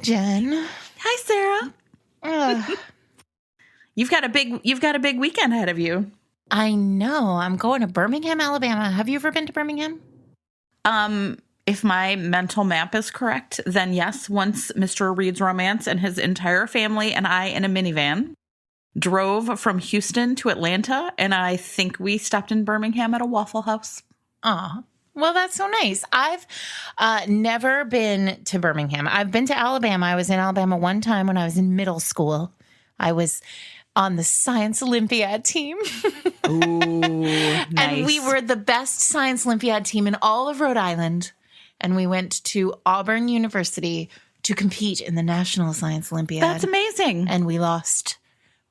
Jen. Hi, Sarah. You've got a big weekend ahead of you. I know. I'm going to Birmingham, Alabama. Have you ever been to Birmingham? If my mental map is correct, then yes, once Mr. Reed's Romance and his entire family and I in a minivan drove from Houston to Atlanta, and I think we stopped in Birmingham at a Waffle House. Oh, well, that's so nice. I've never been to Birmingham. I've been to Alabama. I was in Alabama one time when I was in middle school. I was on the Science Olympiad team. Ooh, nice. And we were the best Science Olympiad team in all of Rhode Island. And we went to Auburn University to compete in the National Science Olympiad. That's amazing. And we lost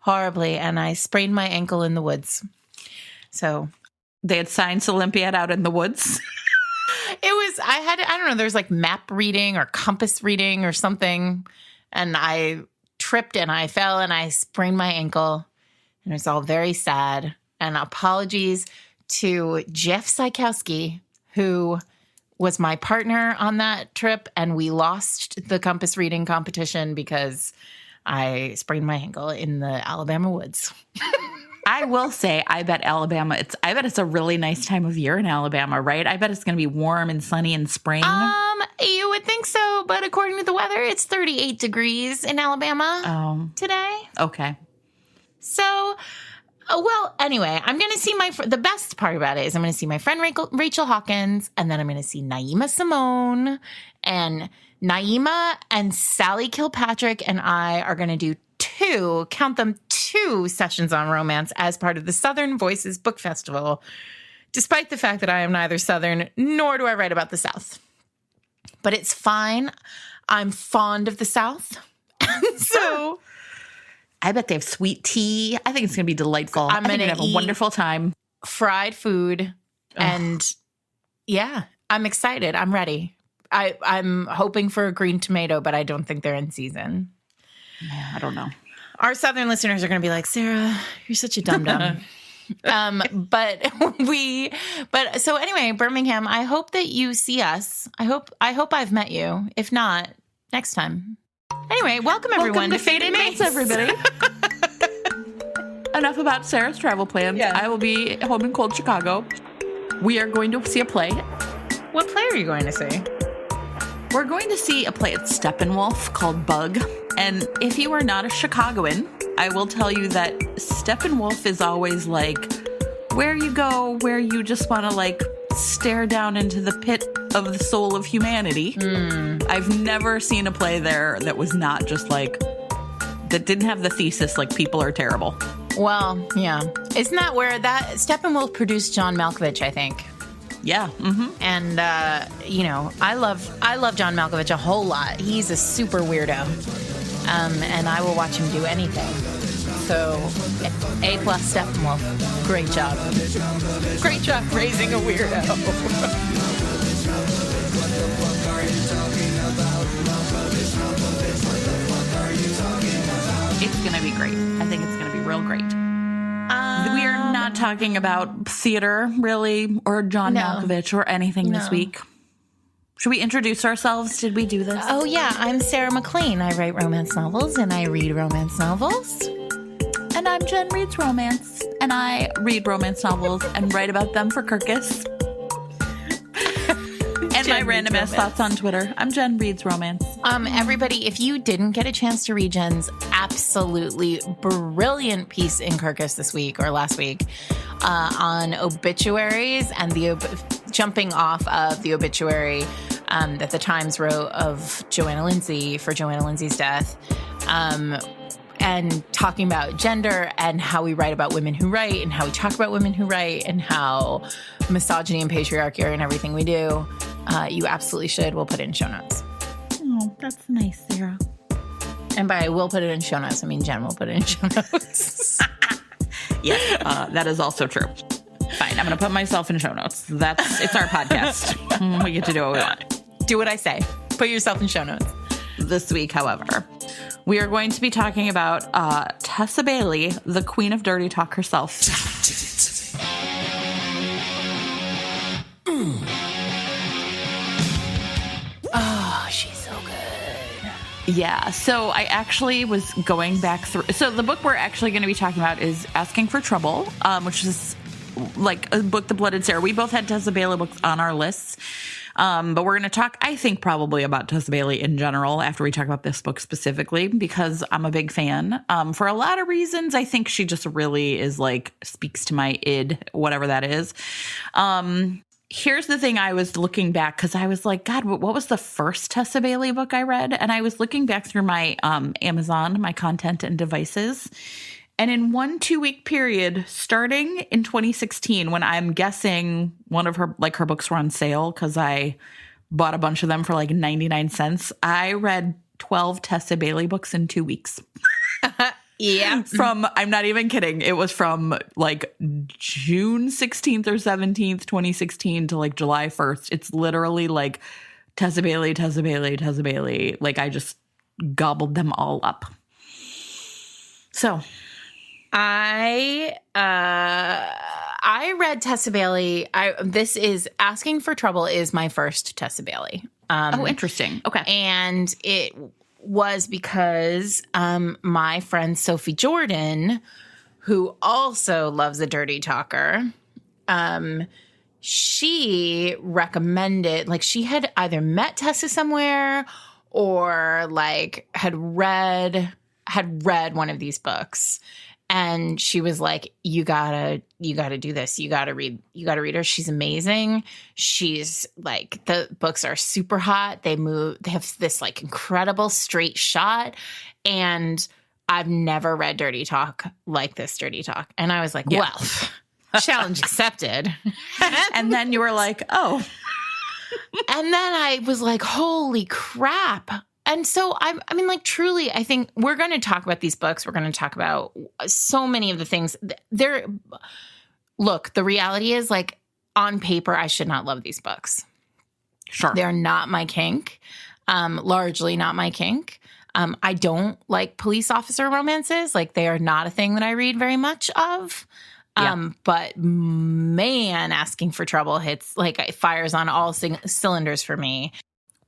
horribly, and I sprained my ankle in the woods. So they had Science Olympiad out in the woods. I don't know, there's like map reading or compass reading or something. And I tripped and I fell and I sprained my ankle. And it was all very sad. And apologies to Jeff Sykowski, who was my partner on that trip. And we lost the compass reading competition because I sprained my ankle in the Alabama woods. I will say, I bet it's a really nice time of year in Alabama, right? I bet it's going to be warm and sunny in spring. You would think so, but according to the weather, it's 38 degrees in Alabama today. Okay. So, well, anyway, I'm going to see the best part about it is I'm going to see my friend Rachel Hawkins, and then I'm going to see Naima Simone, and Naima and Sally Kilpatrick and I are going to do two sessions on romance as part of the Southern Voices Book Festival, despite the fact that I am neither Southern nor do I write about the South. But it's fine. I'm fond of the South. So I bet they have sweet tea. I think it's going to be delightful. I'm going to have a wonderful time. Fried food. And yeah, I'm excited. I'm ready. I'm hoping for a green tomato, but I don't think they're in season. I don't know. Our Southern listeners are going to be like, Sarah, you're such a dum-dum. But so anyway, Birmingham, I hope that you see us. I hope I've met you. If not, next time. Anyway, welcome everyone to Fated Mates, everybody. Enough about Sarah's travel plans. Yeah. I will be home in cold Chicago. We are going to see a play. What play are you going to see? We're going to see a play at Steppenwolf called Bug. And if you are not a Chicagoan, I will tell you that Steppenwolf is always like where you go, where you just want to like stare down into the pit of the soul of humanity. I've never seen a play there that was not just like, that didn't have the thesis like people are terrible. Well, yeah. Isn't that where that Steppenwolf produced John Malkovich, I think? Yeah. Mm-hmm. And, I love John Malkovich a whole lot. He's a super weirdo. And I will watch him do anything. So, A+ Steppenwolf. Great job. Great job raising a weirdo. It's going to be great. I think it's going to be real great. We are not talking about theater, really, or John Malkovich or anything this week. Should we introduce ourselves? Did we do this? Oh, yeah. I'm Sarah McLean. I write romance novels, and I read romance novels. And I'm Jen Reads Romance, and I read romance novels and write about them for Kirkus. And my random ass thoughts on Twitter. I'm Jen Reads Romance. Everybody, if you didn't get a chance to read Jen's absolutely brilliant piece in Kirkus this week or last week on obituaries and the jumping off of the obituary that the Times wrote of Joanna Lindsay for Joanna Lindsay's death, and talking about gender and how we write about women who write and how we talk about women who write and how misogyny and patriarchy are in everything we do, you absolutely should. We'll put it in show notes. Oh, that's nice, Sarah. And by we'll put it in show notes, I mean Jen will put it in show notes. Yes, that is also true. Fine, I'm going to put myself in show notes. It's our podcast. We get to do what we want. Do what I say. Put yourself in show notes. This week, however, we are going to be talking about Tessa Bailey, the queen of dirty talk herself. Oh, she's so good. Yeah, so I actually was going back through. So the book we're actually going to be talking about is Asking for Trouble, which is like a book, The Blooded Sarah. We both had Tessa Bailey books on our lists, but we're going to talk, I think, probably about Tessa Bailey in general after we talk about this book specifically, because I'm a big fan for a lot of reasons. I think she just really is like speaks to my id, whatever that is. Here's the thing. I was looking back because I was like, God, what was the first Tessa Bailey book I read? And I was looking back through my Amazon, my content and devices. And in 1 2-week period, starting in 2016, when I'm guessing one of her books were on sale because I bought a bunch of them for like 99 cents, I read 12 Tessa Bailey books in 2 weeks. Yeah. I'm not even kidding. It was from like June 16th or 17th, 2016 to like July 1st. It's literally like Tessa Bailey, Tessa Bailey, Tessa Bailey. Like I just gobbled them all up. So I read Tessa Bailey. This is Asking for Trouble is my first Tessa Bailey. Oh, interesting. Okay. And it was because my friend Sophie Jordan, who also loves a dirty talker, she recommended, like she had either met Tessa somewhere or like had read one of these books. And she was like, you gotta do this. You gotta read her. She's amazing. She's like, the books are super hot. They have this like incredible straight shot. And I've never read dirty talk like this dirty talk. And I was like, yeah. Well, challenge accepted. And then you were like, oh. And then I was like, holy crap. And so, I mean, like, truly, I think we're going to talk about these books. We're going to talk about so many of the things. Look, the reality is, like, on paper, I should not love these books. Sure. They're not my kink, largely not my kink. I don't like police officer romances. Like, they are not a thing that I read very much of. Yeah. But man, Asking for Trouble hits, like, it fires on all cylinders for me.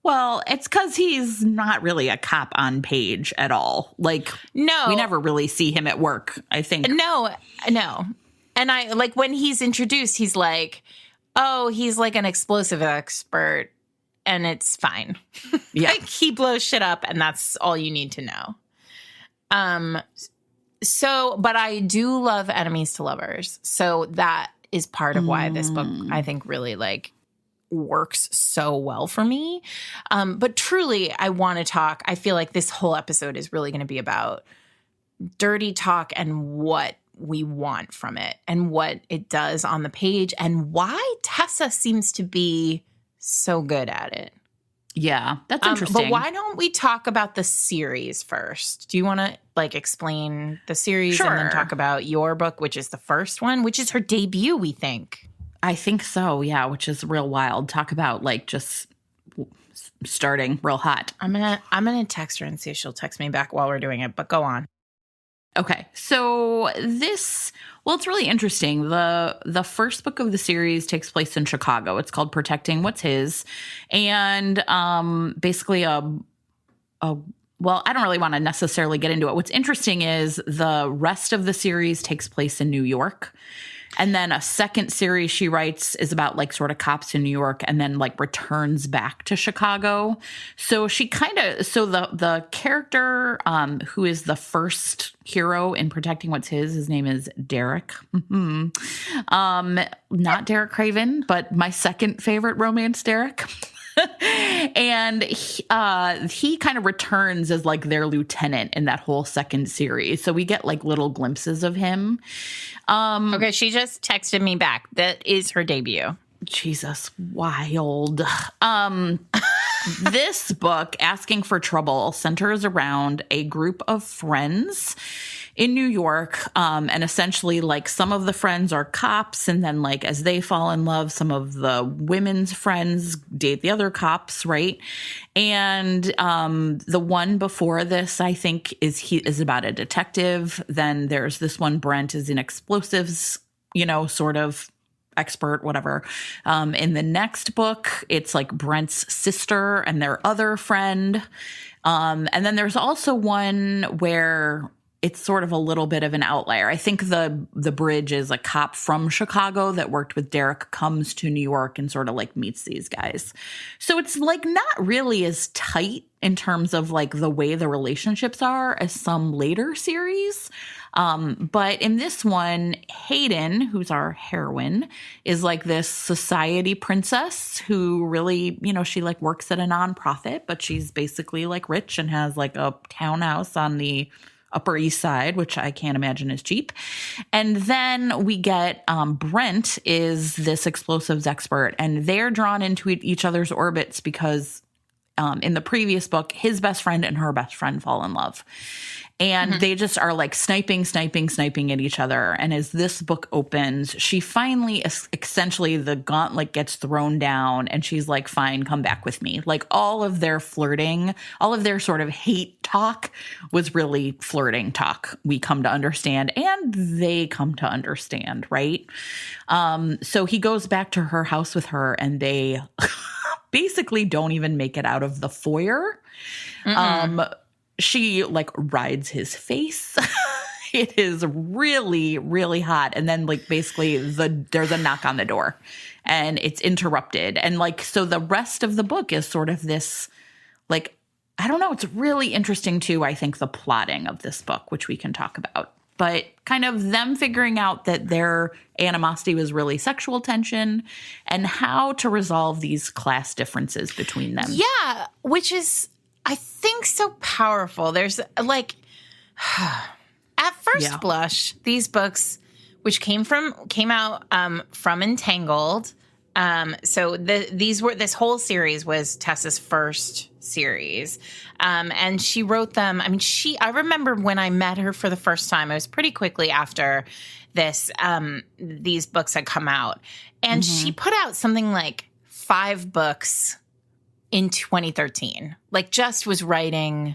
Well, it's because he's not really a cop on page at all. Like, no, we never really see him at work, I think. No. And I like when he's introduced, he's like, oh, he's like an explosive expert and it's fine. Yeah. Like he blows shit up and that's all you need to know. So, but I do love enemies to lovers. So that is part of why this book, I think, really like works so well for me. But truly, I want to talk. I feel like this whole episode is really going to be about dirty talk and what we want from it and what it does on the page and why Tessa seems to be so good at it. Yeah, that's interesting. But why don't we talk about the series first? Do you want to like explain the series Sure. and then talk about your book, which is the first one, which is her debut, we think? I think so, yeah, which is real wild. Talk about like just starting real hot. I'm gonna text her and see if she'll text me back while we're doing it, but go on. Okay, so it's really interesting. The first book of the series takes place in Chicago. It's called Protecting What's His, and basically well, I don't really want to necessarily get into it. What's interesting is the rest of the series takes place in New York. And then a second series she writes is about like sort of cops in New York and then like returns back to Chicago. So she the character who is the first hero in Protecting What's His name is Derek. Not Derek Craven, but my second favorite romance Derek. And he kind of returns as like their lieutenant in that whole second series. So we get like little glimpses of him. Okay, she just texted me back. That is her debut. Jesus, wild. This book, Asking for Trouble, centers around a group of friends in New York. And essentially, like, some of the friends are cops. And then, like, as they fall in love, some of the women's friends date the other cops, right? And the one before this, I think, is about a detective. Then there's this one, Brent, is in explosives, sort of expert, whatever. In the next book, it's like Brent's sister and their other friend. And then there's also one where it's sort of a little bit of an outlier. I think the bridge is a cop from Chicago that worked with Derek comes to New York and sort of like meets these guys. So it's like not really as tight in terms of like the way the relationships are as some later series. But in this one, Hayden, who's our heroine, is like this society princess who really, you know, she like works at a nonprofit, but she's basically like rich and has like a townhouse on the Upper East Side, which I can't imagine is cheap. And then we get Brent is this explosives expert, and they're drawn into each other's orbits because in the previous book, his best friend and her best friend fall in love. And they just are like sniping at each other. And as this book opens, she finally, essentially the gauntlet gets thrown down and she's like, fine, come back with me. Like all of their flirting, all of their sort of hate talk was really flirting talk. We come to understand and they come to understand, right? So he goes back to her house with her and they basically don't even make it out of the foyer. She like rides his face. It is really, really hot. And then like basically there's a knock on the door and it's interrupted. And like, so the rest of the book is sort of this, like, I don't know. It's really interesting too. I think the plotting of this book, which we can talk about, but kind of them figuring out that their animosity was really sexual tension and how to resolve these class differences between them. Yeah. Which is, I think, so powerful. There's like, at first blush, these books, which came out from Entangled. So this whole series was Tessa's first series, and she wrote them. I mean, I remember when I met her for the first time. It was pretty quickly after this. These books had come out, and she put out something like 5 books in 2013, like just was writing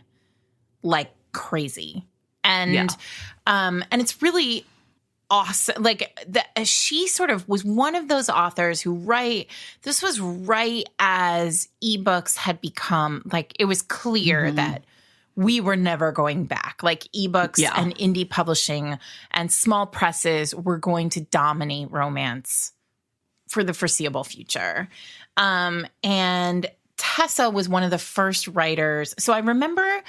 like crazy. And it's really awesome. Like she sort of was one of those authors who this was right as ebooks had become like, it was clear that we were never going back. Like ebooks and indie publishing and small presses were going to dominate romance for the foreseeable future. And Tessa was one of the first writers. So I remember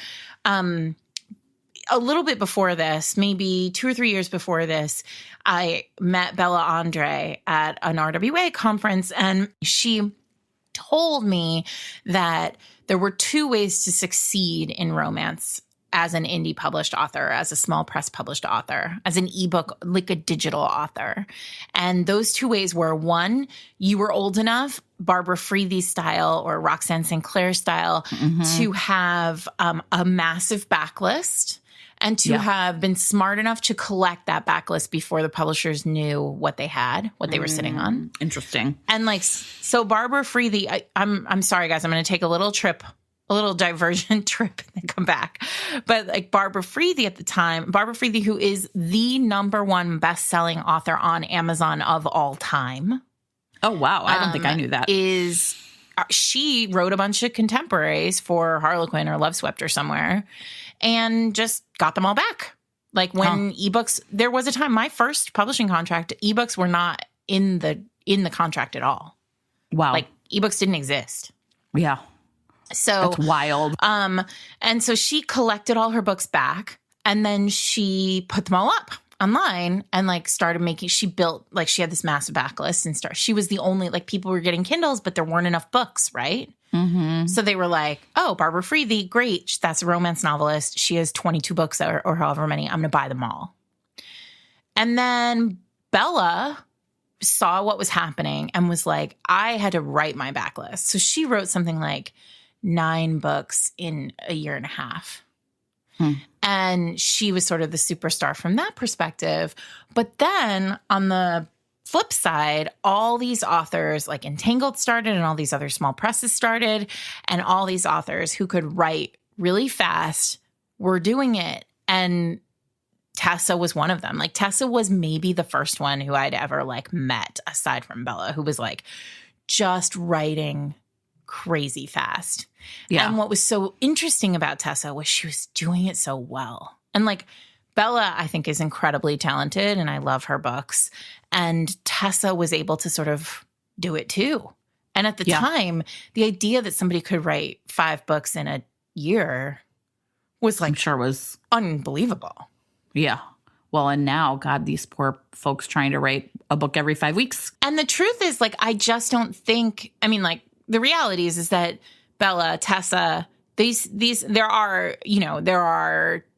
a little bit before this, maybe 2 or 3 years before this, I met Bella Andre at an RWA conference, and she told me that there were 2 ways to succeed in romance as an indie published author, as a small press published author, as an ebook, like a digital author. And those 2 ways were, 1, you were old enough, Barbara Freethy style or Roxanne Sinclair style, to have a massive backlist and to have been smart enough to collect that backlist before the publishers knew what they had, what they were sitting on. Interesting. And like, so Barbara Freethy, I'm sorry guys, I'm going to take a little diversion trip and then come back. But like Barbara Freethy at the time, Barbara Freethy, who is the #1 best-selling author on Amazon of all time. Oh, wow. I don't think I knew that. She wrote a bunch of contemporaries for Harlequin or Love Swept or somewhere and just got them all back. Like when ebooks, there was a time, my first publishing contract, ebooks were not in the contract at all. Wow. Like ebooks didn't exist. Yeah. So that's wild. And so she collected all her books back and then she put them all up online and like started making, she built, like she had this massive backlist and she was the only, like people were getting Kindles, but there weren't enough books, right? So they were like, oh, Barbara Freethy, great. That's a romance novelist. She has 22 books or however many. I'm going to buy them all. And then Bella saw what was happening and was like, I had to write my backlist. So she wrote something like 9 books in a year and a half. And she was sort of the superstar from that perspective. But then on the flip side, all these authors like Entangled started and all these other small presses started. And all these authors who could write really fast were doing it. And Tessa was one of them. Like Tessa was maybe the first one who I'd ever like met aside from Bella, who was like just writing crazy fast. Yeah. And what was so interesting about Tessa was she was doing it so well. And like Bella, I think, is incredibly talented and I love her books. And Tessa was able to sort of do it too. And at the time, the idea that somebody could write 5 books in a year was like, I'm sure was unbelievable. Yeah. Well, and now, God, these poor folks trying to write a book every 5 weeks. And the truth is, like, I just don't think, I mean, like, the reality is that Bella, Tessa, there are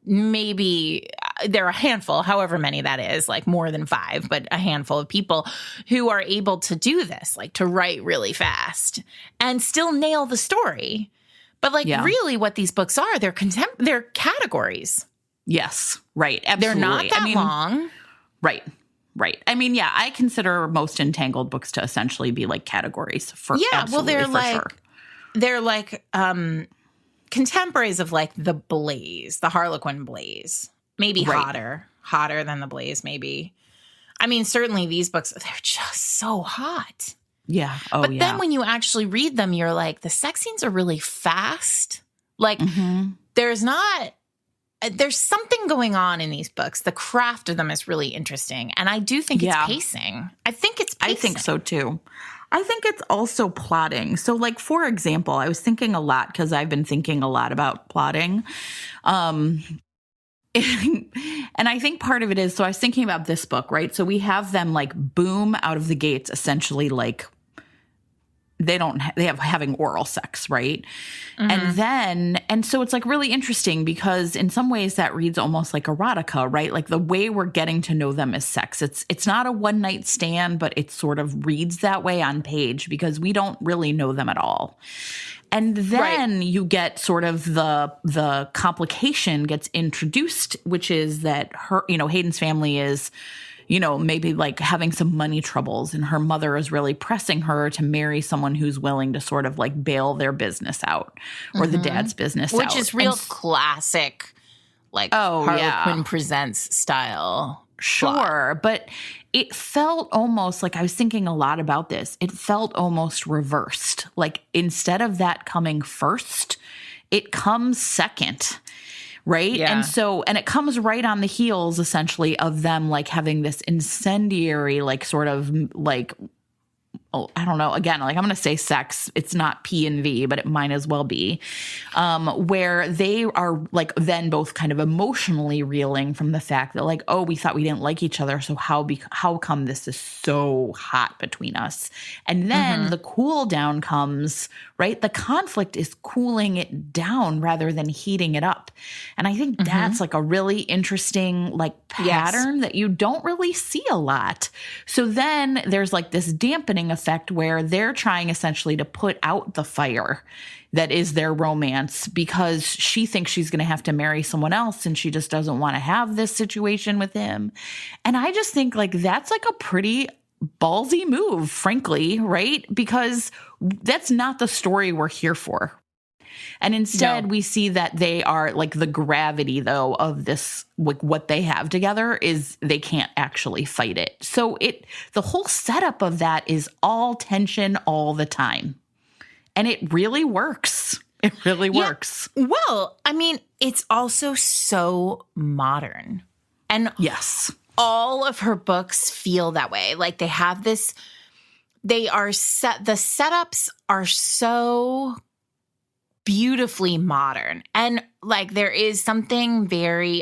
maybe, there are a handful, however many that is, like more than 5, but a handful of people who are able to do this, like to write really fast and still nail the story. But like really what these books are, they're categories. Yes. Right. Absolutely. They're not that long. Right. Right. I mean, yeah, I consider most entangled books to essentially be like categories for they're like contemporaries of like the Blaze, the Harlequin Blaze. Maybe hotter than the Blaze, maybe. I mean, certainly these books, they're just so hot. Yeah. Oh, but then when you actually read them, you're like, the sex scenes are really fast. Like there's something going on in these books. The craft of them is really interesting. And I do think it's pacing. I think so too. I think it's also plotting. So like, for example, I was thinking a lot because I've been thinking a lot about plotting. And I think part of it is, so I was thinking about this book, right? So we have them like boom out of the gates, essentially like they have having oral sex, right? And so it's like really interesting because in some ways that reads almost like erotica, right? Like the way we're getting to know them as sex. It's not a one night stand, but it sort of reads that way on page because we don't really know them at all. And then you get sort of the complication gets introduced, which is that Hayden's family is, maybe like having some money troubles and her mother is really pressing her to marry someone who's willing to sort of like bail their business out or the dad's business out. Which is real classic, like Harlequin Presents style. Sure. Plot. But it felt almost like I was thinking a lot about this. It felt almost reversed. Like instead of that coming first, it comes second. Right. Yeah. And it comes right on the heels essentially of them like having this incendiary, like sort of like, I don't know, again, like I'm going to say sex. It's not P and V, but it might as well be, where they are like then both kind of emotionally reeling from the fact that like, oh, we thought we didn't like each other. So how come this is so hot between us? And then the cool down comes, right? The conflict is cooling it down rather than heating it up. And I think that's like a really interesting like pattern that you don't really see a lot. So then there's like this dampening effect where they're trying essentially to put out the fire that is their romance because she thinks she's going to have to marry someone else and she just doesn't want to have this situation with him. And I just think like that's like a pretty ballsy move, frankly, right? Because that's not the story we're here for. And instead we see that they are like the gravity though of this, like what they have together is they can't actually fight it. So the whole setup of that is all tension all the time. And it really works. It really works. Well, I mean, it's also so modern. And all of her books feel that way. Like they have this, the setups are so beautifully modern. And like there is something very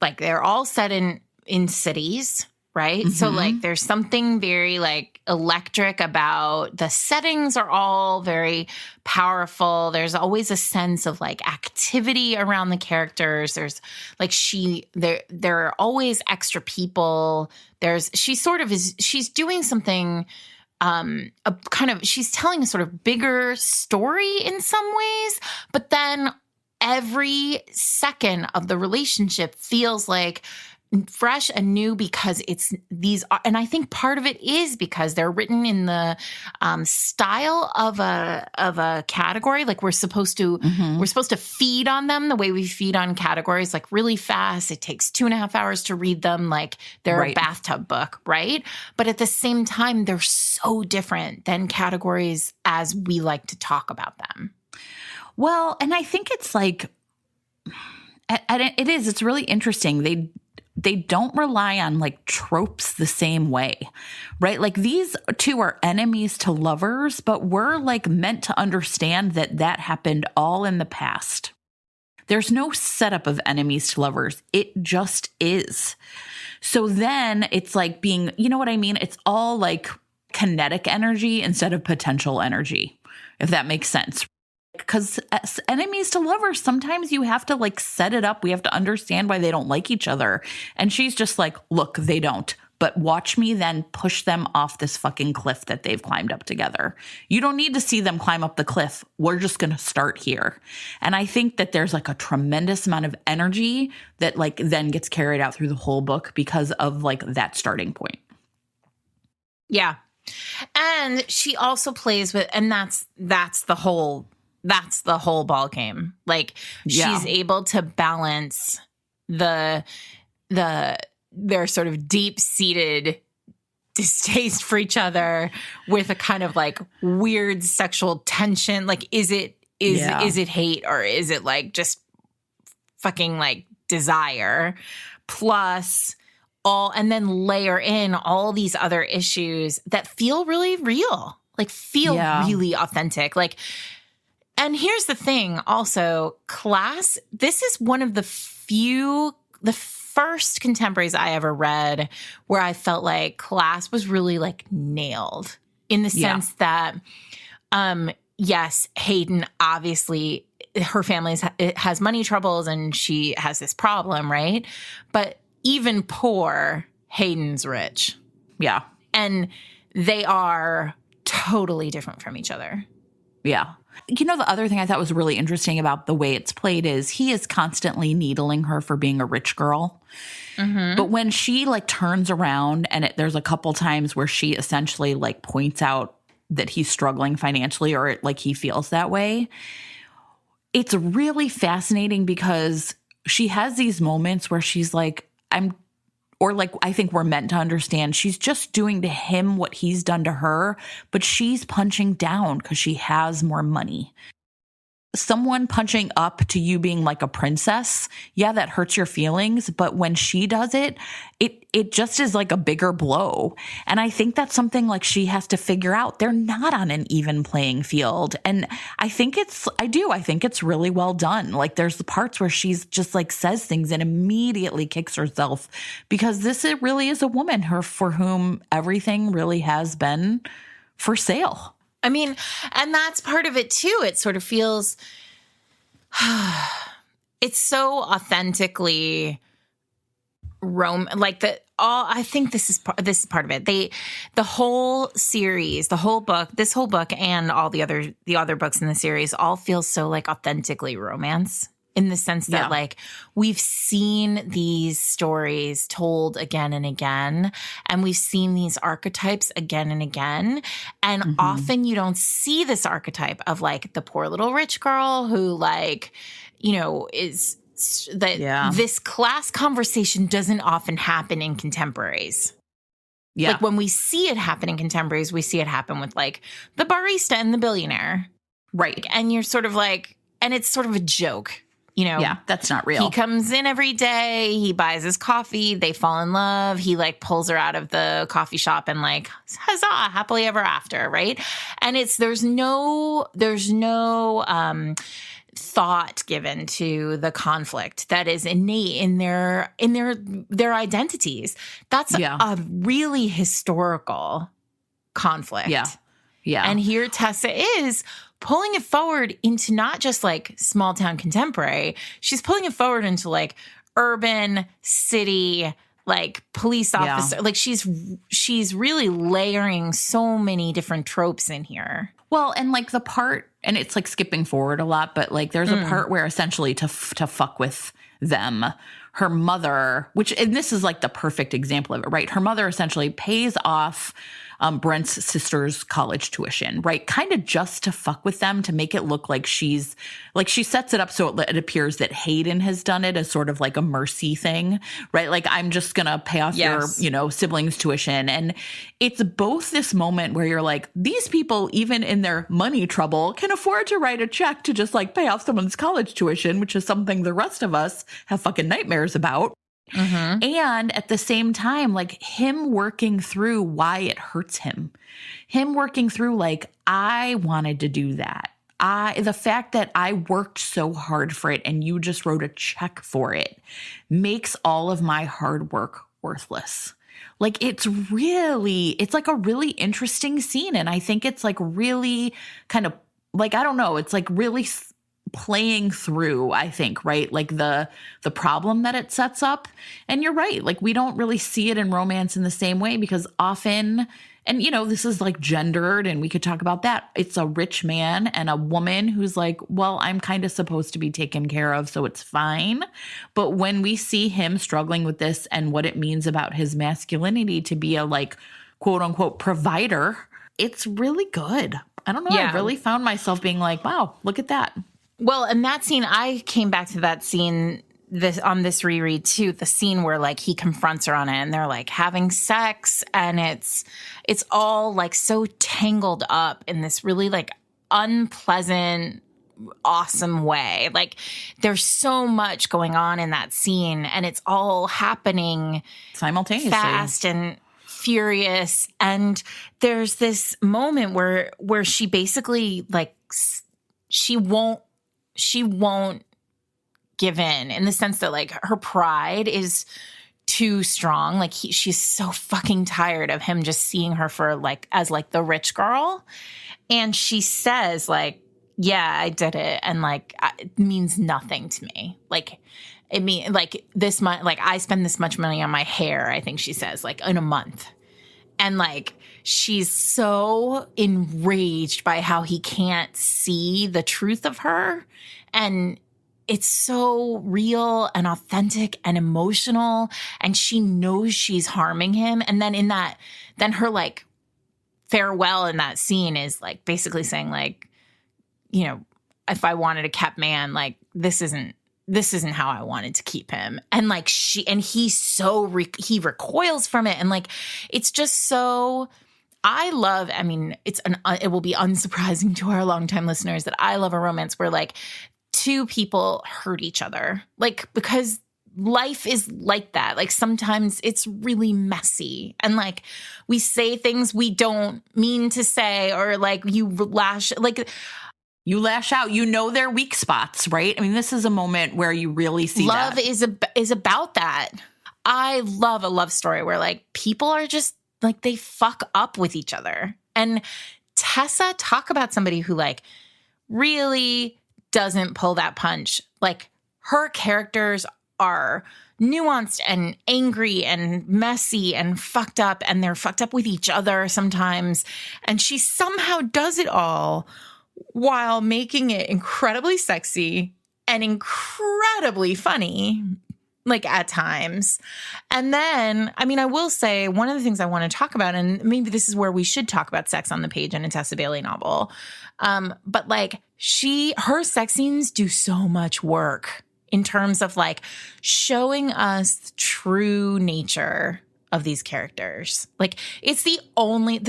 like they're all set in cities, right? So like there's something very like electric about the settings are all very powerful. There's always a sense of like activity around the characters. There's like there are always extra people. She's doing something she's telling a sort of bigger story in some ways, but then every second of the relationship feels like fresh and new because and I think part of it is because they're written in the style of a category. Like we're supposed to feed on them the way we feed on categories, like really fast. It takes 2.5 hours to read them, like they're a bathtub book, right? But at the same time, they're so different than categories as we like to talk about them. Well, and I think it's like, it's really interesting. They don't rely on like tropes the same way, right? Like these two are enemies to lovers, but we're like meant to understand that happened all in the past. There's no setup of enemies to lovers. It just is. So then it's like being, you know what I mean? It's all like kinetic energy instead of potential energy, if that makes sense. Because as enemies to lovers, sometimes you have to like set it up. We have to understand why they don't like each other. And she's just like, look, they don't. But watch me then push them off this fucking cliff that they've climbed up together. You don't need to see them climb up the cliff. We're just going to start here. And I think that there's like a tremendous amount of energy that like then gets carried out through the whole book because of like that starting point. Yeah. And she also plays with, and that's the whole ball game. Like she's able to balance their sort of deep-seated distaste for each other with a kind of like weird sexual tension. Like, is it hate or is it like just fucking like desire? Plus and then layer in all these other issues that feel really real, like really authentic. Like, and here's the thing also, class, this is one of the first contemporaries I ever read where I felt like class was really like nailed in the sense that, yes, Hayden, obviously her family has money troubles and she has this problem, right? But even poor, Hayden's rich. Yeah. And they are totally different from each other. Yeah. You know, the other thing I thought was really interesting about the way it's played is he is constantly needling her for being a rich girl. Mm-hmm. But when she like turns around and there's a couple times where she essentially like points out that he's struggling financially or like he feels that way, it's really fascinating because she has these moments where she's like, I think we're meant to understand she's just doing to him what he's done to her, but she's punching down because she has more money. Someone punching up to you being like a princess, yeah, that hurts your feelings. But when she does it, it just is like a bigger blow. And I think that's something like she has to figure out. They're not on an even playing field. And I think it's really well done. Like there's the parts where she's just like says things and immediately kicks herself because it really is a woman for whom everything really has been for sale. I mean, and that's part of it too. It sort of feels, it's so authentically like I think this is part of it. The whole series, this whole book and all the other books in the series all feel so like authentically romance. In the sense that like we've seen these stories told again and again, and we've seen these archetypes again and again. And often you don't see this archetype of like the poor little rich girl who like, you know, is that this class conversation doesn't often happen in contemporaries. Yeah. Like when we see it happen in contemporaries, we see it happen with like the barista and the billionaire. Right. And you're sort of like, and it's sort of a joke. You know, yeah, that's not real. He comes in every day. He buys his coffee. They fall in love. He like pulls her out of the coffee shop and like, huzzah, happily ever after. Right. And there's no thought given to the conflict that is innate in their identities. That's a really historical conflict. Yeah. Yeah. And here Tessa is pulling it forward into not just like small town contemporary. She's pulling it forward into like urban city, like police officer. Like she's really layering so many different tropes in here. Well, and like the part, and it's like skipping forward a lot, but like there's a part where essentially to fuck with them, her mother, and this is like the perfect example of it, right? Her mother essentially pays off Brent's sister's college tuition, right? Kind of just to fuck with them, to make it look like she sets it up so it appears that Hayden has done it as sort of like a mercy thing, right? Like, I'm just going to pay off your, siblings' tuition. And it's both this moment where you're like, these people, even in their money trouble, can afford to write a check to just like pay off someone's college tuition, which is something the rest of us have fucking nightmares about. Mm-hmm. And at the same time, like him working through why it hurts him working through like, I wanted to do that. The fact that I worked so hard for it and you just wrote a check for it makes all of my hard work worthless. Like it's like a really interesting scene. And I think it's like really kind of like, I don't know, it's like really playing through, I think, right? Like the problem that it sets up. And you're right. Like we don't really see it in romance in the same way because often, and this is like gendered and we could talk about that. It's a rich man and a woman who's like, well, I'm kind of supposed to be taken care of, so it's fine. But when we see him struggling with this and what it means about his masculinity to be a like quote unquote provider, it's really good. I don't know. Yeah. I really found myself being like, wow, look at that. Well, and that scene, I came back to that scene on this reread too, the scene where like he confronts her on it and they're like having sex and it's all like so tangled up in this really like unpleasant, awesome way. Like there's so much going on in that scene and it's all happening simultaneously, fast and furious. And there's this moment where she basically like she won't give in the sense that like her pride is too strong. Like she's so fucking tired of him just seeing her for like as like the rich girl. And she says like, yeah, I did it. And like, it means nothing to me. Like it mean like this much, like I spend this much money on my hair. I think she says like in a month. And like, she's so enraged by how he can't see the truth of her. And it's so real and authentic and emotional. And she knows she's harming him. And then her like farewell in that scene is like basically saying like, if I wanted a kept man, like this isn't how I wanted to keep him. And like he recoils from it. And like, it's just so, it will be unsurprising to our longtime listeners that I love a romance where like two people hurt each other. Like, because life is like that. Like sometimes it's really messy and like we say things we don't mean to say, or like you lash out, their weak spots, right? I mean, this is a moment where you really see love that. is about that. I love a love story where like people are just like, they fuck up with each other. And Tessa, talk about somebody who like really doesn't pull that punch. Like her characters are nuanced and angry and messy and fucked up, and they're fucked up with each other sometimes. And she somehow does it all while making it incredibly sexy and incredibly funny, like at times. And then, I mean, I will say one of the things I want to talk about, and maybe this is where we should talk about sex on the page in a Tessa Bailey novel. But like her sex scenes do so much work in terms of like showing us the true nature of these characters. Like it's the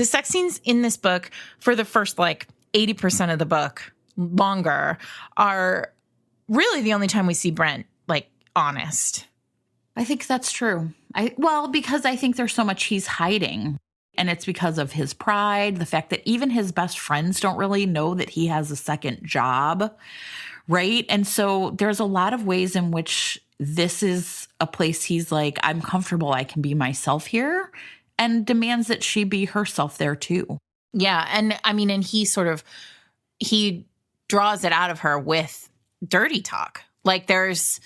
sex scenes in this book for the first like 80% of the book longer are really the only time we see Brent like honest. I think that's true. Because I think there's so much he's hiding, and it's because of his pride, the fact that even his best friends don't really know that he has a second job, right? And so there's a lot of ways in which this is a place he's like, I'm comfortable, I can be myself here, and demands that she be herself there too. Yeah. And I mean, and he draws it out of her with dirty talk. Like there's,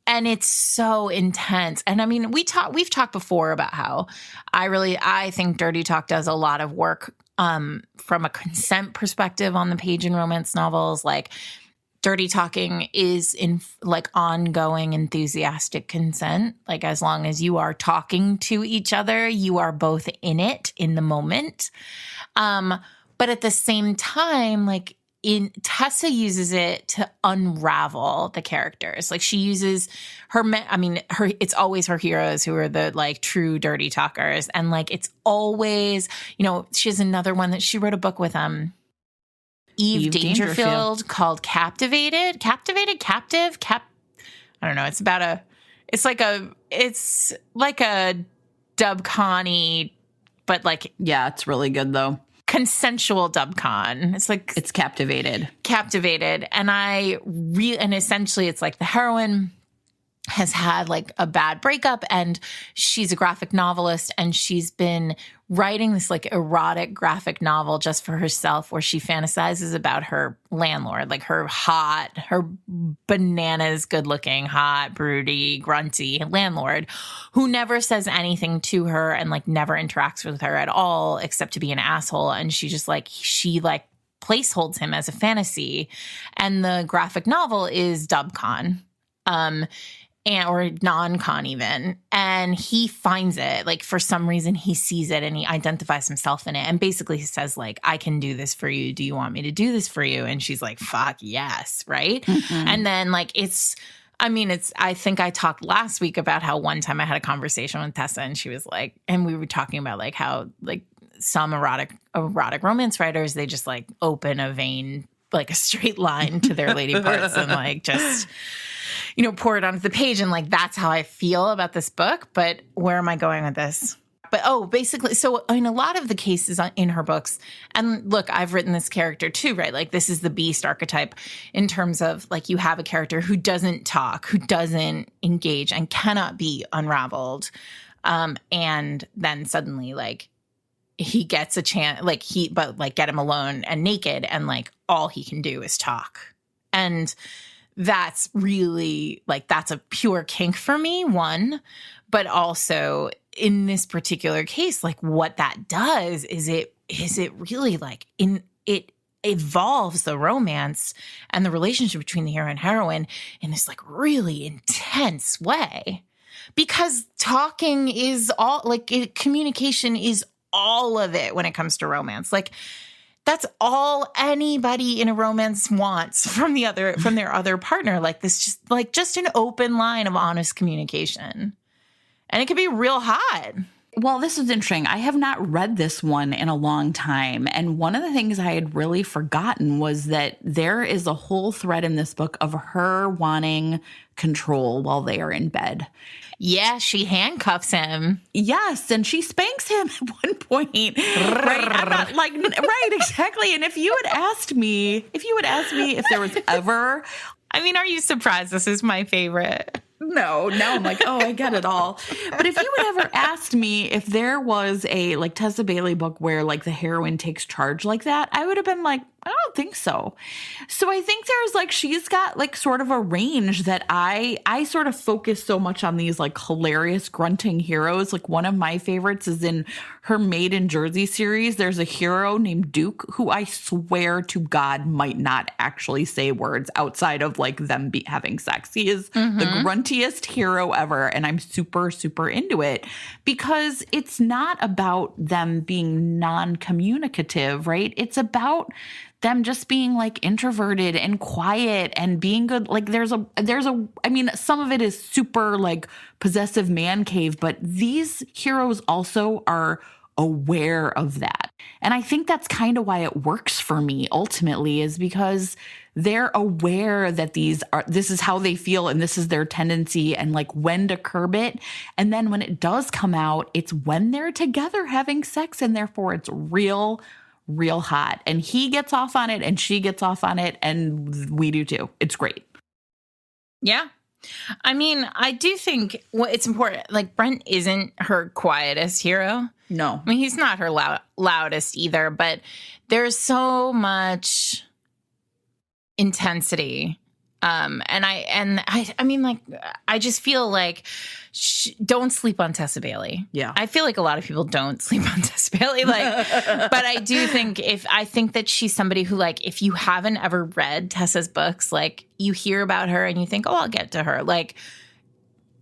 and it's so intense. And I mean, we've talked before about how I think dirty talk does a lot of work from a consent perspective on the page in romance novels, like dirty talking is in like ongoing enthusiastic consent. Like as long as you are talking to each other, you are both in it in the moment. But at the same time, like Tessa uses it to unravel the characters. Like she uses it's always her heroes who are the like true dirty talkers. And like, it's always, she has another one that she wrote a book with, Eve Dangerfield called Captivated. I don't know. It's like a Dub Connie, but like, yeah, it's really good though. Consensual dubcon. It's Captivated. And essentially it's like the heroine has had like a bad breakup and she's a graphic novelist and she's been writing this like erotic graphic novel just for herself where she fantasizes about her landlord, like her bananas good looking, hot, broody, grunty landlord who never says anything to her and like never interacts with her at all except to be an asshole. And she placeholds him as a fantasy. And the graphic novel is dubcon. Or non-con even. And he finds it, like for some reason he sees it and he identifies himself in it. And basically he says like, I can do this for you. Do you want me to do this for you? And she's like, fuck yes. Right. Mm-hmm. And then like, I think I talked last week about how one time I had a conversation with Tessa and she was like, and we were talking about like how like some erotic romance writers, they just like open a vein, like a straight line to their lady parts and like just, pour it onto the page. And like, that's how I feel about this book. But where am I going with this? But basically, so in a lot of the cases in her books, and look, I've written this character too, right? Like this is the beast archetype in terms of like you have a character who doesn't talk, who doesn't engage and cannot be unraveled. And then suddenly like he gets a chance, get him alone and naked and like all he can do is talk. And that's really like, that's a pure kink for me, one, but also in this particular case, like what that does is it really like it evolves the romance and the relationship between the hero and heroine in this like really intense way, because talking is all like communication is all of it when it comes to romance. Like that's all anybody in a romance wants from their other partner. Like this, just an open line of honest communication. And it can be real hot. Well, this is interesting. I have not read this one in a long time. And one of the things I had really forgotten was that there is a whole thread in this book of her wanting control while they are in bed. Yeah, she handcuffs him. Yes, and she spanks him at one point. Right? I'm not like right, exactly. And if you had asked me if there was ever, I mean, are you surprised this is my favorite? No, now I'm like, oh, I get it all. But if you had ever asked me if there was a like Tessa Bailey book where like the heroine takes charge like that, I would have been like, I don't think so. So I think there's like, she's got like sort of a range that I sort of focus so much on these like hilarious grunting heroes. Like one of my favorites is in her Made in Jersey series. There's a hero named Duke who I swear to God might not actually say words outside of like them having sex. He is the gruntiest hero ever. And I'm super, super into it because it's not about them being non-communicative, right? It's about them just being like introverted and quiet and being good. Like I mean, some of it is super like possessive man cave, but these heroes also are aware of that. And I think that's kind of why it works for me ultimately, is because they're aware that this is how they feel and this is their tendency and like when to curb it. And then when it does come out, it's when they're together having sex, and therefore it's real hot. And he gets off on it and she gets off on it and we do too. It's great. Yeah. I mean, I do think it's important. Like Brent isn't her quietest hero. No. I mean, he's not her loudest either, but there's so much intensity I mean, like, I just feel like don't sleep on Tessa Bailey. Yeah. I feel like a lot of people don't sleep on Tessa Bailey. Like, but I do think I think that she's somebody who, like, if you haven't ever read Tessa's books, like, you hear about her and you think, oh, I'll get to her. Like,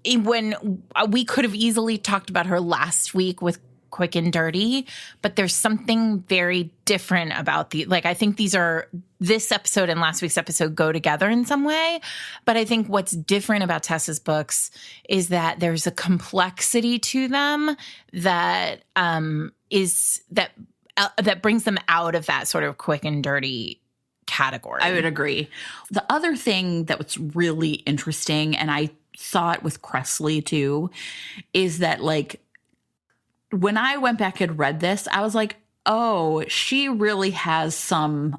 when we could have easily talked about her last week with Quick and Dirty, but there's something very different about I think this episode and last week's episode go together in some way. But I think what's different about Tessa's books is that there's a complexity to them that that brings them out of that sort of Quick and Dirty category. I would agree. The other thing that was really interesting, and I saw it with Cressley too, is that, like, when I went back and read this, I was like, oh, she really has some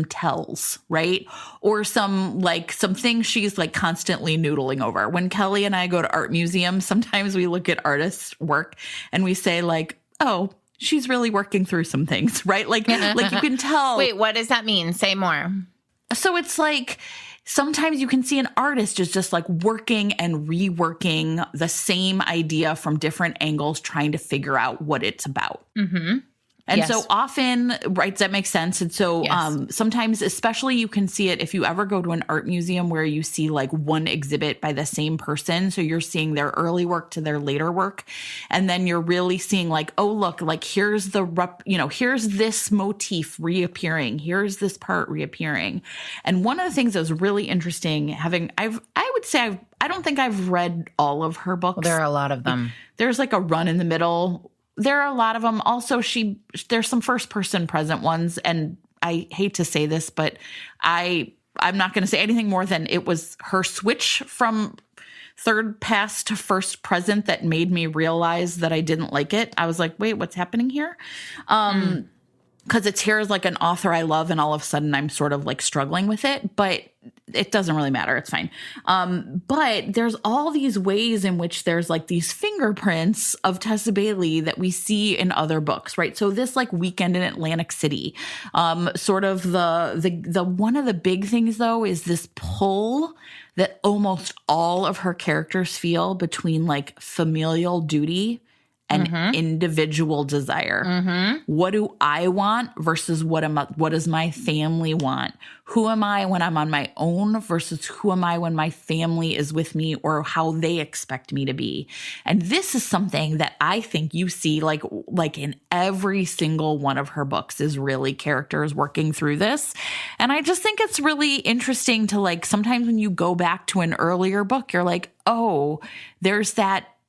tells, right? Or some things she's, like, constantly noodling over. When Kelly and I go to art museums, sometimes we look at artists' work and we say, like, oh, she's really working through some things, right? Like you can tell. Wait, what does that mean? Say more. So it's like, sometimes you can see an artist is just, like, working and reworking the same idea from different angles, trying to figure out what it's about. Mm-hmm. And yes. So often, right, does that make sense? And so yes. Sometimes, especially, you can see it if you ever go to an art museum where you see, like, one exhibit by the same person. So you're seeing their early work to their later work. And then you're really seeing, like, oh, look, like, here's here's this motif reappearing. Here's this part reappearing. And one of the things that was really interesting, I don't think I've read all of her books. Well, there are a lot of them. There's, like, a run in the middle. There are a lot of them. Also, there's some first person present ones. And I hate to say this, but I'm not going to say anything more than it was her switch from third past to first present that made me realize that I didn't like it. I was like, wait, what's happening here? Because it's here as, like, an author I love, and all of a sudden I'm sort of, like, struggling with it, but it doesn't really matter. It's fine. But there's all these ways in which there's, like, these fingerprints of Tessa Bailey that we see in other books, right? So this, like, Weekend in Atlantic City, sort of the one of the big things, though, is this pull that almost all of her characters feel between, like, familial duty and individual desire. What do I want versus what does my family want? Who am I when I'm on my own versus who am I when my family is with me, or how they expect me to be? And this is something that I think you see like in every single one of her books, is really characters working through this. And I just think it's really interesting to, like, sometimes when you go back to an earlier book, you're like, oh, there's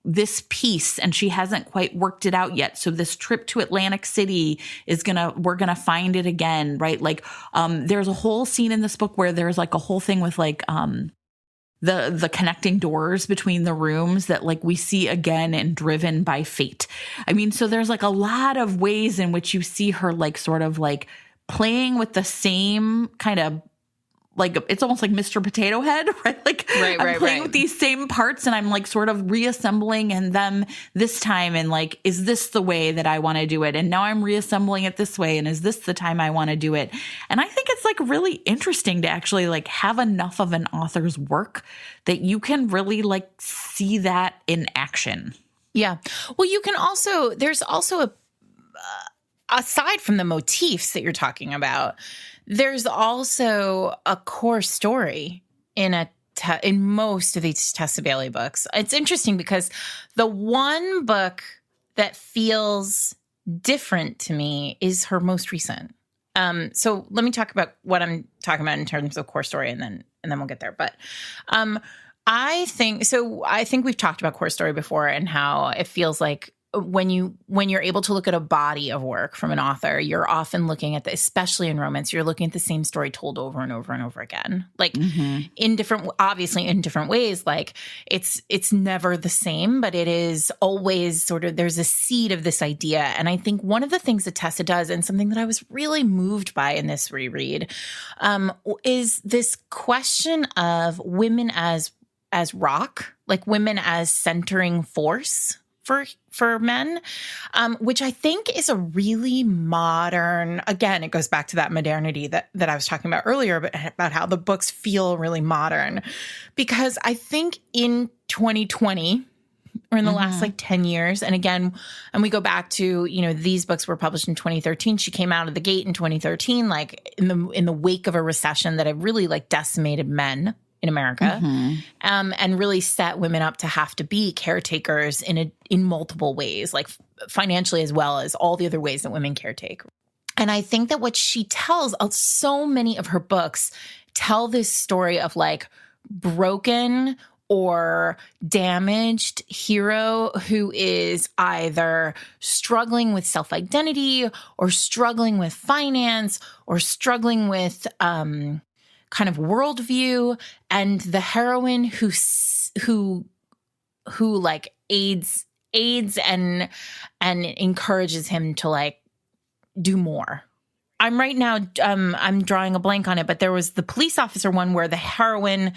this piece and she hasn't quite worked it out yet. So this trip to Atlantic City we're gonna find it again, right? Like, there's a whole scene in this book where there's, like, a whole thing with, like, the connecting doors between the rooms that, like, we see again in Driven by Fate. I mean, so there's, like, a lot of ways in which you see her, like, sort of, like, playing with the same kind of, like, it's almost like Mr. Potato Head, right? Like, I'm playing with these same parts and I'm, like, sort of reassembling and them this time. And, like, is this the way that I want to do it? And now I'm reassembling it this way. And is this the time I want to do it? And I think it's, like, really interesting to actually, like, have enough of an author's work that you can really, like, see that in action. Yeah. Well, you can also, there's also aside from the motifs that you're talking about, there's also a core story in most of these Tessa Bailey books. It's interesting because the one book that feels different to me is her most recent. So let me talk about what I'm talking about in terms of core story, and then we'll get there. But I think we've talked about core story before and how it feels like when you're able to look at a body of work from an author, you're often looking at especially in romance, you're looking at the same story told over and over and over again, like obviously in different ways. Like it's never the same, but it is always sort of, there's a seed of this idea. And I think one of the things that Tessa does, and something that I was really moved by in this reread, is this question of women as rock, like women as centering force for men, which I think is a really modern, again, it goes back to that modernity that I was talking about earlier, but about how the books feel really modern. Because I think in 2020, or in the last like 10 years, and again, and we go back to, you know, these books were published in 2013. She came out of the gate in 2013, like in the wake of a recession that had really like decimated men in America, and really set women up to have to be caretakers in multiple ways, like financially as well as all the other ways that women caretake. And I think that what she tells, so many of her books tell this story of like broken or damaged hero who is either struggling with self-identity or struggling with finance or struggling with kind of worldview, and the heroine who like aids and encourages him to like do more. I'm right now I'm drawing a blank on it, but there was the police officer one where the heroine,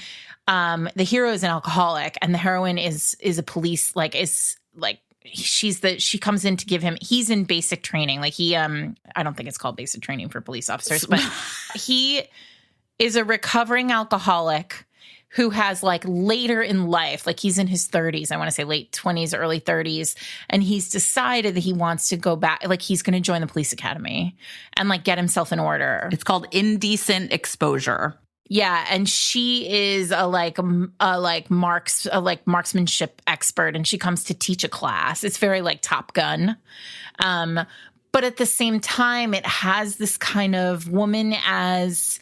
the hero is an alcoholic and the heroine is a police, like is like she comes in to give him, he's in basic training, like he I don't think it's called basic training for police officers, but he is a recovering alcoholic who has like later in life, like he's in his 30s, I want to say late 20s, early 30s, and he's decided that he wants to go back, like he's going to join the police academy and like get himself in order. It's called indecent exposure. Yeah, and she is a marksmanship expert, and she comes to teach a class. It's very like Top Gun. But at the same time, it has this kind of woman as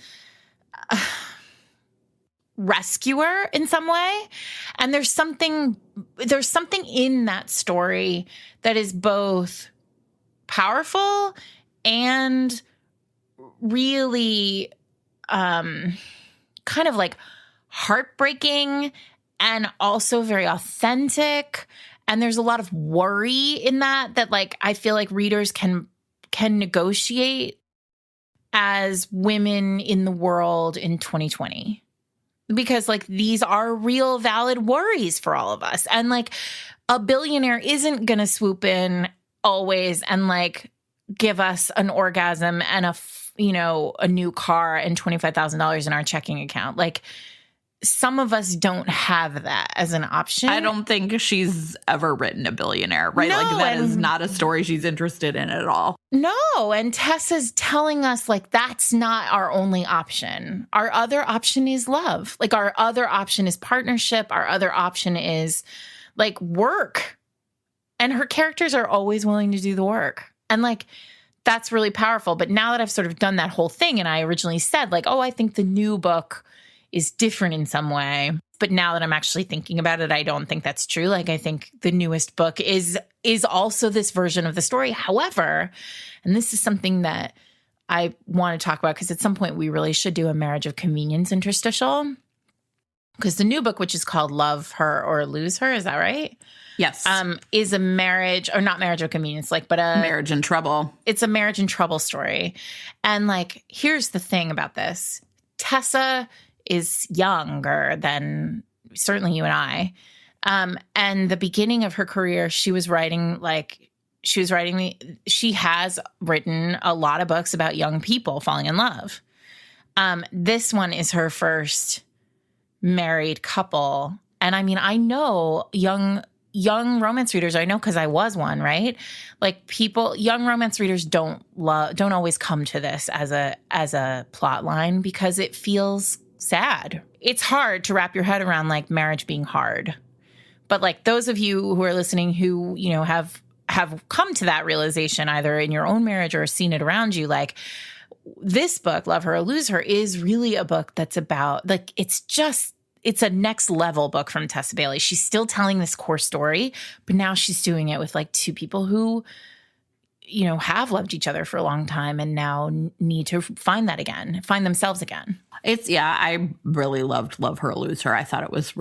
rescuer in some way. And there's something in that story that is both powerful and really kind of like heartbreaking and also very authentic. And there's a lot of worry in that like I feel like readers can negotiate as women in the world in 2020. Because like these are real valid worries for all of us. And like a billionaire isn't going to swoop in always and like give us an orgasm and a new car and $25,000 in our checking account. Like some of us don't have that as an option. I don't think she's ever written a billionaire, right? No, like that is not a story she's interested in at all. No, and Tessa's telling us like that's not our only option. Our other option is love. Like our other option is partnership. Our other option is like work. And her characters are always willing to do the work. And like that's really powerful. But now that I've sort of done that whole thing, and I originally said like, oh, I think the new book is different in some way. But now that I'm actually thinking about it, I don't think that's true. Like, I think the newest book is also this version of the story. However, and this is something that I want to talk about because at some point we really should do a marriage of convenience interstitial. Because the new book, which is called Love Her or Lose Her, is that right? Yes. Is a marriage, or not marriage of convenience, like, but a marriage in trouble. It's a marriage in trouble story. And like, here's the thing about this. Tessa is younger than certainly you and I. And the beginning of her career, she has written a lot of books about young people falling in love. This one is her first married couple. And I mean, I know young romance readers, I know because I was one, right? Like young romance readers don't always come to this as a plot line because it feels sad. It's hard to wrap your head around like marriage being hard. But like those of you who are listening who, you know, have come to that realization either in your own marriage or seen it around you, like this book, Love Her or Lose Her, is really a book that's about like, it's a next level book from Tessa Bailey. She's still telling this core story, but now she's doing it with like two people who, you know, have loved each other for a long time and now need to find themselves again. I really loved Love Her or Lose Her. I thought it was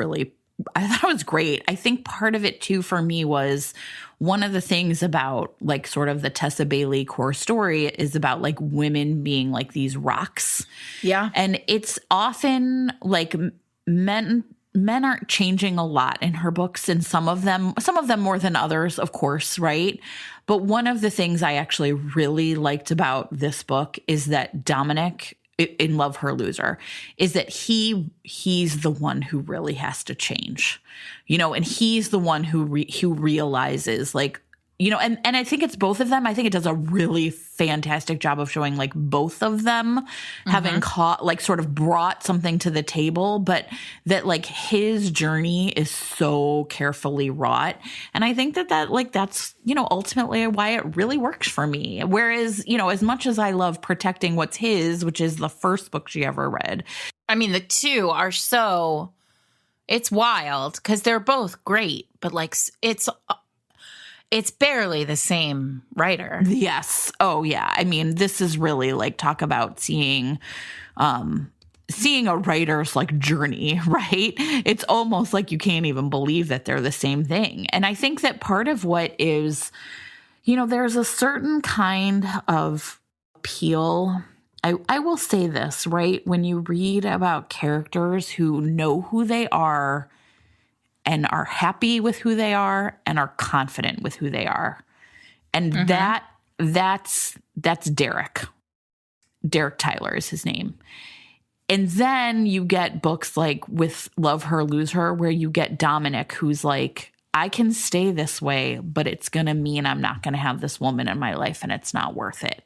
great. I think part of it too for me was one of the things about like sort of the Tessa Bailey core story is about like women being like these rocks. Yeah. And it's often like men aren't changing a lot in her books, and some of them more than others, of course, right? But one of the things I actually really liked about this book is that Dominic in Love Her, Lose Her is that he's the one who really has to change, and he's the one who realizes, like, and I think it's both of them. I think it does a really fantastic job of showing, like, both of them having sort of brought something to the table, but that, like, his journey is so carefully wrought. And I think that's, ultimately why it really works for me. Whereas, as much as I love Protecting What's His, which is the first book she ever read. I mean, the two are it's wild because they're both great, but, like, it's barely the same writer. Yes. Oh, yeah. I mean, this is really, like, talk about seeing a writer's, like, journey, right? It's almost like you can't even believe that they're the same thing. And I think that part of what is, there's a certain kind of appeal. I will say this, right? When you read about characters who know who they are and are happy with who they are and are confident with who they are. And that's Derek. Derek Tyler is his name. And then you get books like with Love Her, Lose Her, where you get Dominic, who's like, I can stay this way, but it's going to mean I'm not going to have this woman in my life and it's not worth it.